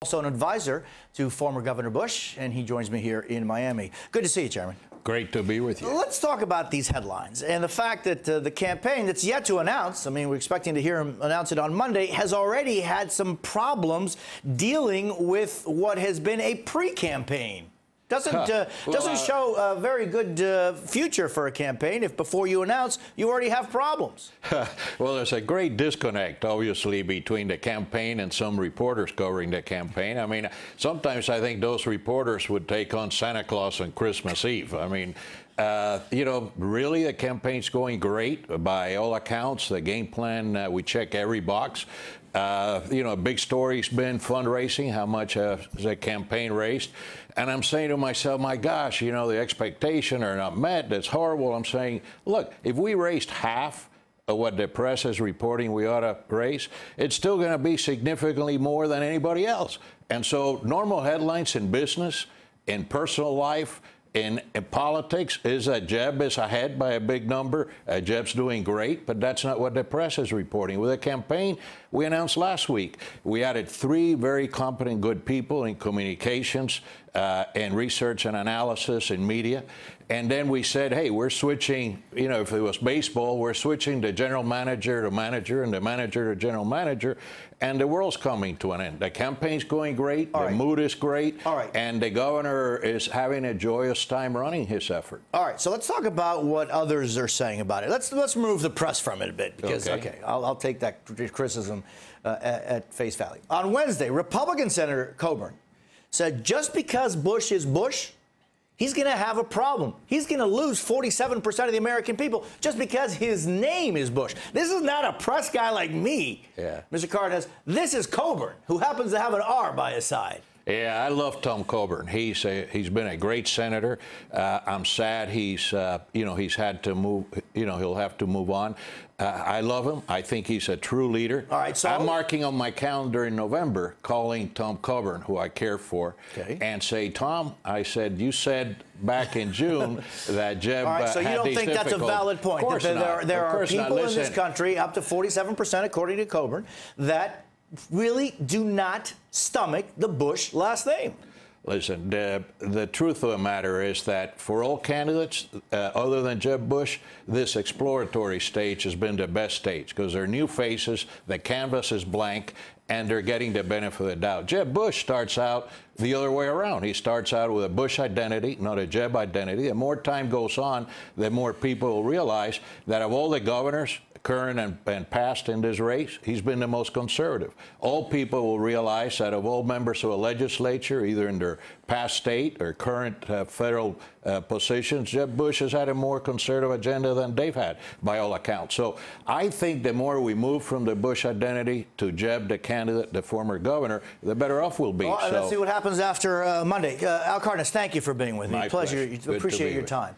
Also an advisor to former Governor Bush, and he joins me here in Miami. Good to see you, Chairman. Great to be with you. Let's talk about these headlines and the fact that the campaign that's yet to announce, I mean, we're expecting to hear him announce it on Monday, has already had some problems dealing with what has been a pre-campaign. Doesn't show a very good future for a campaign if before you announce you already have problems. Well, there's a great disconnect, obviously, between the campaign and some reporters covering the campaign. I mean, sometimes I think those reporters would take on Santa Claus on Christmas Eve. I mean, you know, really the campaign's going great by all accounts. The game plan, we check every box. You know, a big story's been fundraising, how much the campaign raised. And I'm saying to myself, my gosh, you know, the expectations are not met. That's horrible. I'm saying, look, if we raised half of what the press is reporting we ought to raise, it's still going to be significantly more than anybody else. And so normal headlines in business, in personal life, in politics is that Jeb is ahead by a big number. Jeb's doing great, but that's not what the press is reporting. With the campaign, we announced last week, we added 3 very competent, good people in communications, and research and analysis and media. And then we said, hey, we're switching, you know, if it was baseball, we're switching the general manager to manager and the manager to general manager, and the world's coming to an end. The campaign's going great, the mood is great, and the governor is having a joyous time running his effort. All right, so let's talk about what others are saying about it. Let's remove the press from it a bit, because, okay, I'll take that criticism at face value. On Wednesday, Republican Senator Coburn said just because Bush is Bush, he's going to have a problem. He's going to lose 47% of the American people just because his name is Bush. This is not a press guy like me, Mr. Cardenas. This is Coburn, who happens to have an R by his side. Yeah, I love Tom Coburn. He's been a great senator. I'm sad he's had to move. You know, he'll have to move on. I love him. I think he's a true leader. All right, so I'm marking on my calendar in November, calling Tom Coburn, who I care for, and say, Tom, I said, you said back in June that Jeb had these difficult... All right, so you don't think that's a valid point? Of course not. There are people in this country, up to 47%, according to Coburn, that really do not stomach the Bush last name. Listen, the truth of the matter is that for all candidates, other than Jeb Bush, this exploratory stage has been the best stage because they're new faces, the canvas is blank, and they're getting the benefit of the doubt. Jeb Bush starts out the other way around. He starts out with a Bush identity, not a Jeb identity. The more time goes on, the more people will realize that of all the governors, current and past in this race, he's been the most conservative. All people will realize that of all members of a legislature, either in their past state or current federal positions, Jeb Bush has had a more conservative agenda than they've had, by all accounts. So I think the more we move from the Bush identity to Jeb, the candidate, the former governor, the better off we'll be. Well, let's see what happens after Monday. Al Cardenas, thank you for being with me. My pleasure. Appreciate your time.